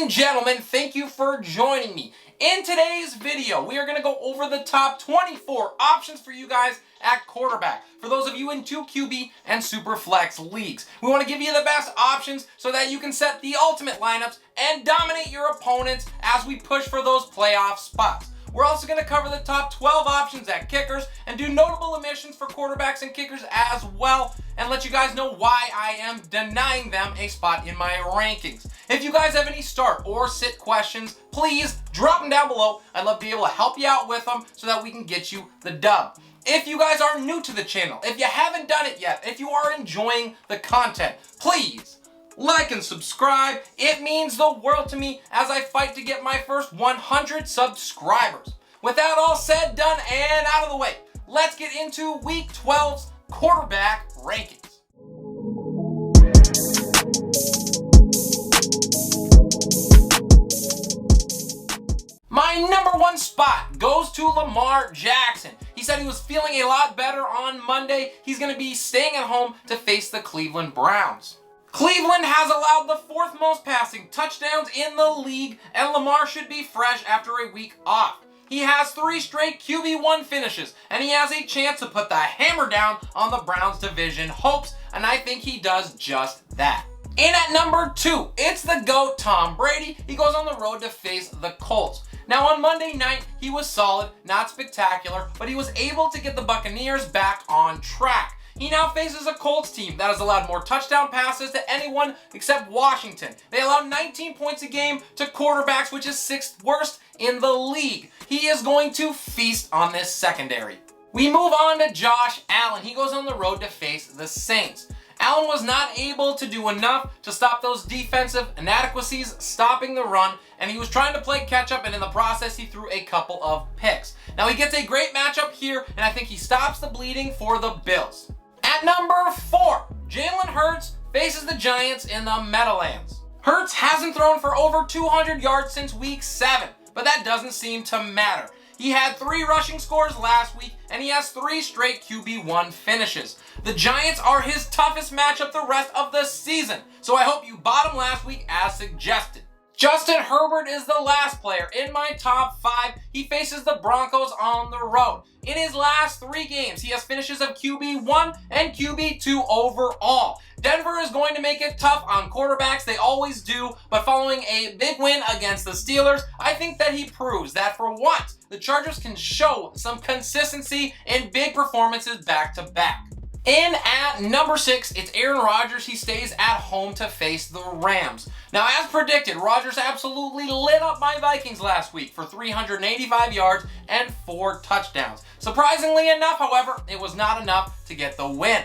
and gentlemen, thank you for joining me. In today's video, we are going to go over the top 24 options for you guys at quarterback. For those of you in 2 QB and Superflex leagues, we want to give you the best options so that you can set the ultimate lineups and dominate your opponents as we push for those playoff spots. We're also going to cover the top 12 options at kickers and do notable omissions for quarterbacks and kickers as well, and let you guys know why I am denying them a spot in my rankings. If you guys have any start or sit questions, please drop them down below. I'd love to be able to help you out with them so that we can get you the dub. If you guys are new to the channel, if you haven't done it yet, if you are enjoying the content, please like and subscribe. It means the world to me as I fight to get my first 100 subscribers. With that all said, done, and out of the way, let's get into Week 12's quarterback rankings. My number one spot goes to Lamar Jackson. He said he was feeling a lot better on Monday. He's going to be staying at home to face the Cleveland Browns. Cleveland has allowed the 4th most passing touchdowns in the league, and Lamar should be fresh after a week off. He has 3 straight QB1 finishes, and he has a chance to put the hammer down on the Browns division hopes, and I think he does just that. In at number 2, it's the GOAT Tom Brady. He goes on the road to face the Colts. Now on Monday night, he was solid, not spectacular, but he was able to get the Buccaneers back on track. He now faces a Colts team that has allowed more touchdown passes to anyone except Washington. They allow 19 points a game to quarterbacks, which is 6th worst in the league. He is going to feast on this secondary. We move on to Josh Allen. He goes on the road to face the Saints. Allen was not able to do enough to stop those defensive inadequacies, stopping the run, and he was trying to play catch up, and in the process he threw a couple of picks. Now he gets a great matchup here, and I think he stops the bleeding for the Bills. At number 4, Jalen Hurts faces the Giants in the Meadowlands. Hurts hasn't thrown for over 200 yards since week 7, but that doesn't seem to matter. He had 3 rushing scores last week, and he has 3 straight QB1 finishes. The Giants are his toughest matchup the rest of the season, so I hope you bought him last week as suggested. Justin Herbert is the last player in my top 5. He faces the Broncos on the road. In his last 3 games, he has finishes of QB1 and QB2 overall. Denver is going to make it tough on quarterbacks. They always do, but following a big win against the Steelers, I think that he proves that for once, the Chargers can show some consistency in big performances back to back. In at number 6, it's Aaron Rodgers. He stays at home to face the Rams. Now, as predicted, Rodgers absolutely lit up my Vikings last week for 385 yards and 4 touchdowns. Surprisingly enough, however, it was not enough to get the win.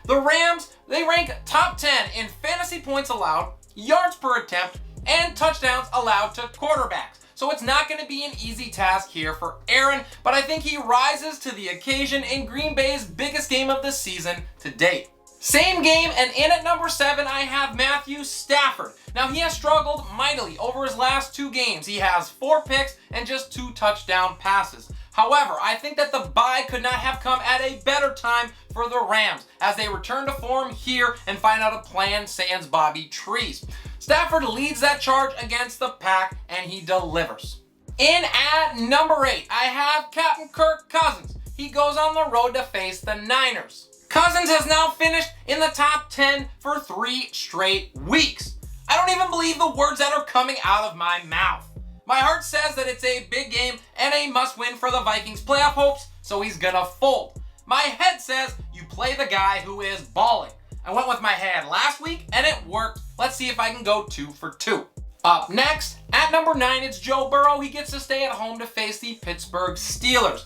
The Rams, they rank top 10 in fantasy points allowed, yards per attempt, and touchdowns allowed to quarterbacks. So it's not going to be an easy task here for Aaron, but I think he rises to the occasion in Green Bay's biggest game of the season to date. Same game, and in at number 7, I have Matthew Stafford. Now, he has struggled mightily over his last 2 games. He has 4 picks and just 2 touchdown passes. However, I think that the bye could not have come at a better time for the Rams as they return to form here and find out a plan sans Bobby Trees. Stafford leads that charge against the Pack, and he delivers. In at number 8, I have Captain Kirk Cousins. He goes on the road to face the Niners. Cousins has now finished in the top 10 for 3 straight weeks. I don't even believe the words that are coming out of my mouth. My heart says that it's a big game and a must-win for the Vikings' playoff hopes, so he's gonna fold. My head says you play the guy who is balling. I went with my head last week, and it worked. Let's see if I can go 2 for 2. Up next, at number 9, it's Joe Burrow. He gets to stay at home to face the Pittsburgh Steelers.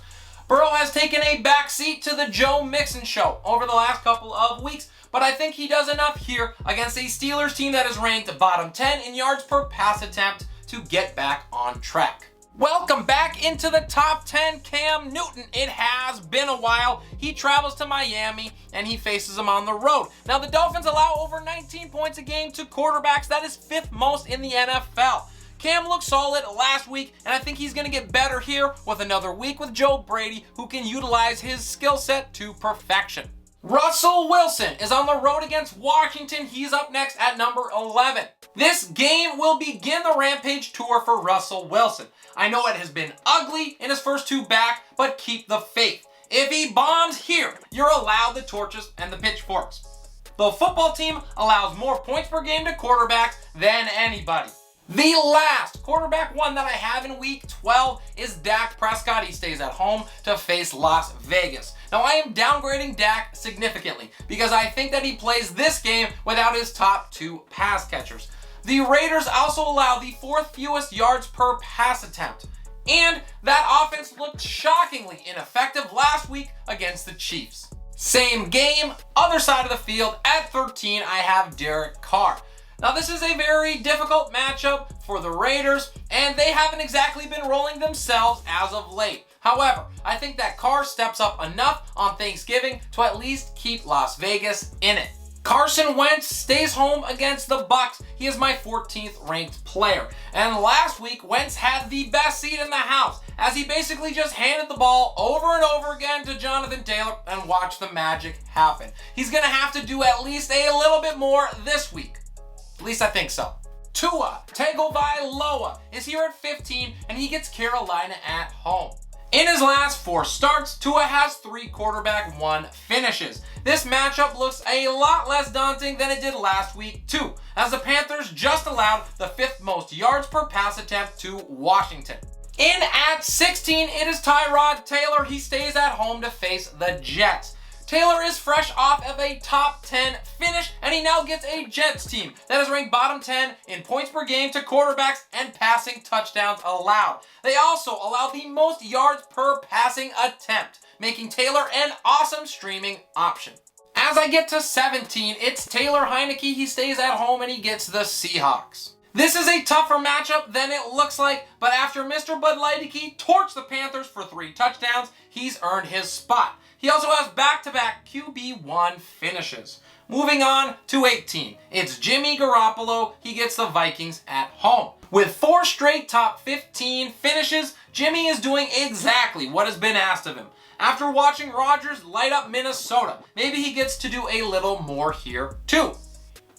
Burrow has taken a backseat to the Joe Mixon show over the last couple of weeks, but I think he does enough here against a Steelers team that is ranked bottom 10 in yards per pass attempt to get back on track. Welcome back into the top 10, Cam Newton. It has been a while. He travels to Miami and he faces them on the road. Now, the Dolphins allow over 19 points a game to quarterbacks. That is 5th most in the NFL. Cam looked solid last week, and I think he's going to get better here with another week with Joe Brady, who can utilize his skill set to perfection. Russell Wilson is on the road against Washington. He's up next at number 11. This game will begin the Rampage tour for Russell Wilson. I know it has been ugly in his first two back, but keep the faith. If he bombs here, you're allowed the torches and the pitchforks. The football team allows more points per game to quarterbacks than anybody. The last quarterback one that I have in week 12 is Dak Prescott. He stays at home to face Las Vegas. Now I am downgrading Dak significantly because I think that he plays this game without his top two pass catchers. The Raiders also allow the fourth fewest yards per pass attempt. And that offense looked shockingly ineffective last week against the Chiefs. Same game, other side of the field, at 13 I have Derek Carr. Now this is a very difficult matchup for the Raiders, and they haven't exactly been rolling themselves as of late. However, I think that Carr steps up enough on Thanksgiving to at least keep Las Vegas in it. Carson Wentz stays home against the Bucs. He is my 14th ranked player. And last week, Wentz had the best seat in the house, as he basically just handed the ball over and over again to Jonathan Taylor and watched the magic happen. He's going to have to do at least a little bit more this week. At least I think so. Tua Tagovailoa is here at 15, and he gets Carolina at home. In his last 4 starts, Tua has 3 quarterback 1 finishes. This matchup looks a lot less daunting than it did last week too, as the Panthers just allowed the 5th most yards per pass attempt to Washington. In at 16, it is Tyrod Taylor. He stays at home to face the Jets. Taylor is fresh off of a top 10 finish, and he now gets a Jets team that is ranked bottom 10 in points per game to quarterbacks and passing touchdowns allowed. They also allow the most yards per passing attempt, making Taylor an awesome streaming option. As I get to 17, it's Taylor Heineke. He stays at home and he gets the Seahawks. This is a tougher matchup than it looks like, but after Mr. Bud Light torched the Panthers for 3 touchdowns, he's earned his spot. He also has back-to-back QB1 finishes. Moving on to 18, it's Jimmy Garoppolo. He gets the Vikings at home. With 4 straight top 15 finishes, Jimmy is doing exactly what has been asked of him. After watching Rodgers light up Minnesota, maybe he gets to do a little more here too.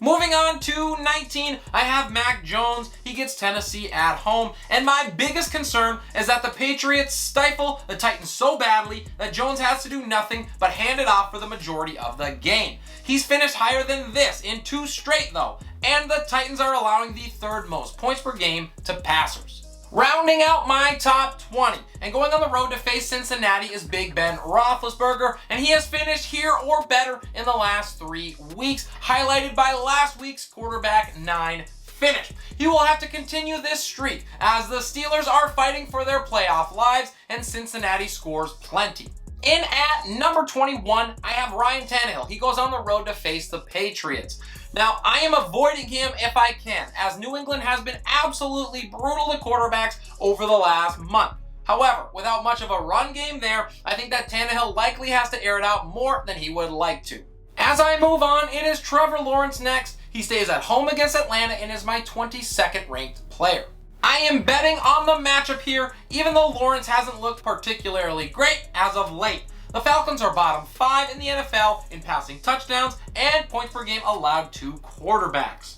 Moving on to 19, I have Mac Jones. He gets Tennessee at home. And my biggest concern is that the Patriots stifle the Titans so badly that Jones has to do nothing but hand it off for the majority of the game. He's finished higher than this in 2 straight though, and the Titans are allowing the 3rd most points per game to passers. Rounding out my top 20 and going on the road to face Cincinnati is Big Ben Roethlisberger, and he has finished here or better in the last 3 weeks, highlighted by last week's quarterback 9 finish. He will have to continue this streak as the Steelers are fighting for their playoff lives and Cincinnati scores plenty. In at number 21, I have Ryan Tannehill. He goes on the road to face the Patriots. Now, I am avoiding him if I can, as New England has been absolutely brutal to quarterbacks over the last month. However, without much of a run game there, I think that Tannehill likely has to air it out more than he would like to. As I move on, it is Trevor Lawrence next. He stays at home against Atlanta and is my 22nd ranked player. I am betting on the matchup here, even though Lawrence hasn't looked particularly great as of late. The Falcons are bottom 5 in the NFL in passing touchdowns and points per game allowed to quarterbacks.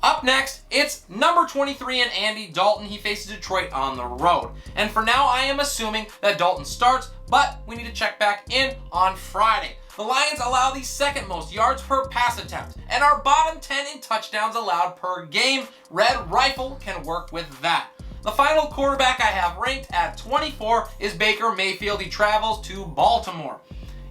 Up next, it's number 23 and Andy Dalton. He faces Detroit on the road. And for now, I am assuming that Dalton starts, but we need to check back in on Friday. The Lions allow the 2nd most yards per pass attempt and are bottom 10 in touchdowns allowed per game. Red Rifle can work with that. The final quarterback I have ranked at 24 is Baker Mayfield. He travels to Baltimore.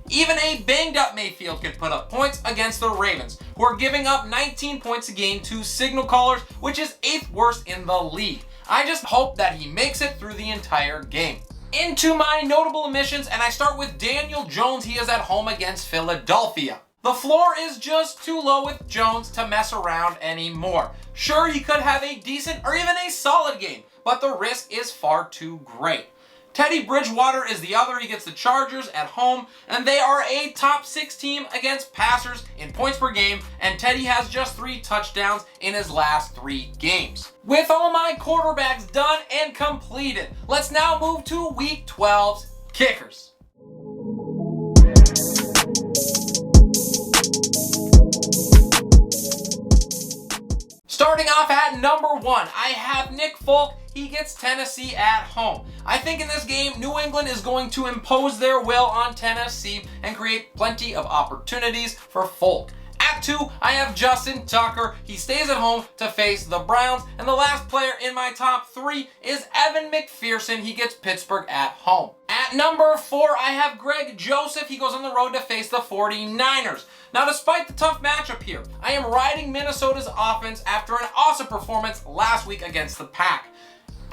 Even a banged-up Mayfield can put up points against the Ravens, who are giving up 19 points a game to signal callers, which is 8th worst in the league. I just hope that he makes it through the entire game. Into my notable omissions, and I start with Daniel Jones. He is at home against Philadelphia. The floor is just too low with Jones to mess around anymore. Sure, he could have a decent or even a solid game, but the risk is far too great. Teddy Bridgewater is the other. He gets the Chargers at home, and they are a top 6 team against passers in points per game, and Teddy has just 3 touchdowns in his last 3 games. With all my quarterbacks done and completed, let's now move to Week 12's kickers. Starting off at number 1, I have Nick Folk. He gets Tennessee at home. I think in this game, New England is going to impose their will on Tennessee and create plenty of opportunities for Folk. At 2, I have Justin Tucker. He stays at home to face the Browns. And the last player in my top 3 is Evan McPherson. He gets Pittsburgh at home. At number 4, I have Greg Joseph. He goes on the road to face the 49ers. Now, despite the tough matchup here, I am riding Minnesota's offense after an awesome performance last week against the Pack.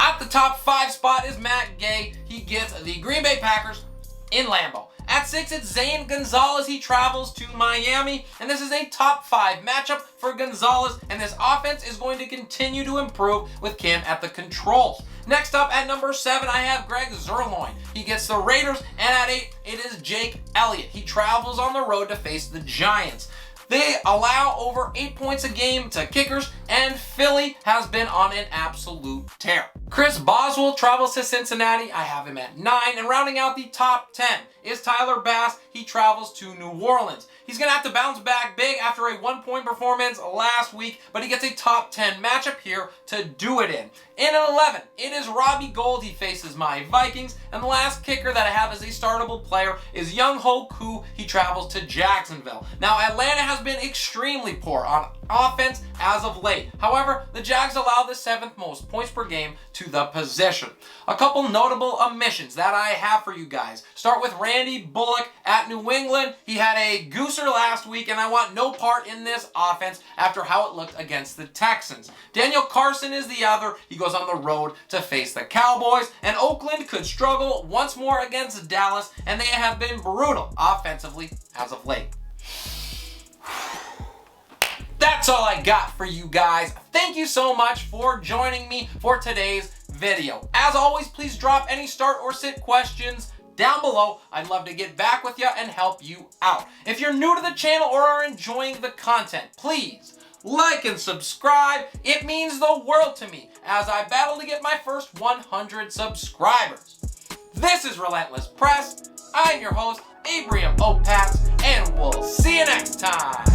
At the top 5 spot is Matt Gay. He gets the Green Bay Packers in Lambeau. At 6, it's Zane Gonzalez. He travels to Miami, and this is a top 5 matchup for Gonzalez, and this offense is going to continue to improve with Cam at the controls. Next up at number 7, I have Greg Zerloin. He gets the Raiders, and at 8, it is Jake Elliott. He travels on the road to face the Giants. They allow over 8 points a game to kickers, and Philly has been on an absolute tear. Chris Boswell travels to Cincinnati. I have him at 9. And rounding out the top 10 is Tyler Bass. He travels to New Orleans. He's going to have to bounce back big after a 1-point performance last week, but he gets a top 10 matchup here to do it in. In at 11, it is Robbie Gould. He faces my Vikings. And the last kicker that I have as a startable player is Young Ho Koo. He travels to Jacksonville. Now, Atlanta has been extremely poor on offense as of late. However, the Jags allow the 7th most points per game to the position. A couple notable omissions that I have for you guys. Start with Randy Bullock at New England. He had a gooser last week, and I want no part in this offense after how it looked against the Texans. Daniel Carson is the other. He goes on the road to face the Cowboys, and Oakland could struggle once more against Dallas, and they have been brutal offensively as of late. That's all I got for you guys. Thank you so much for joining me for today's video. As always, please drop any start or sit questions down below. I'd love to get back with you and help you out. If you're new to the channel or are enjoying the content, please like and subscribe. It means the world to me as I battle to get my first 100 subscribers. This is Relentless Press. I'm your host, Abraham Opatz, and we'll see you next time.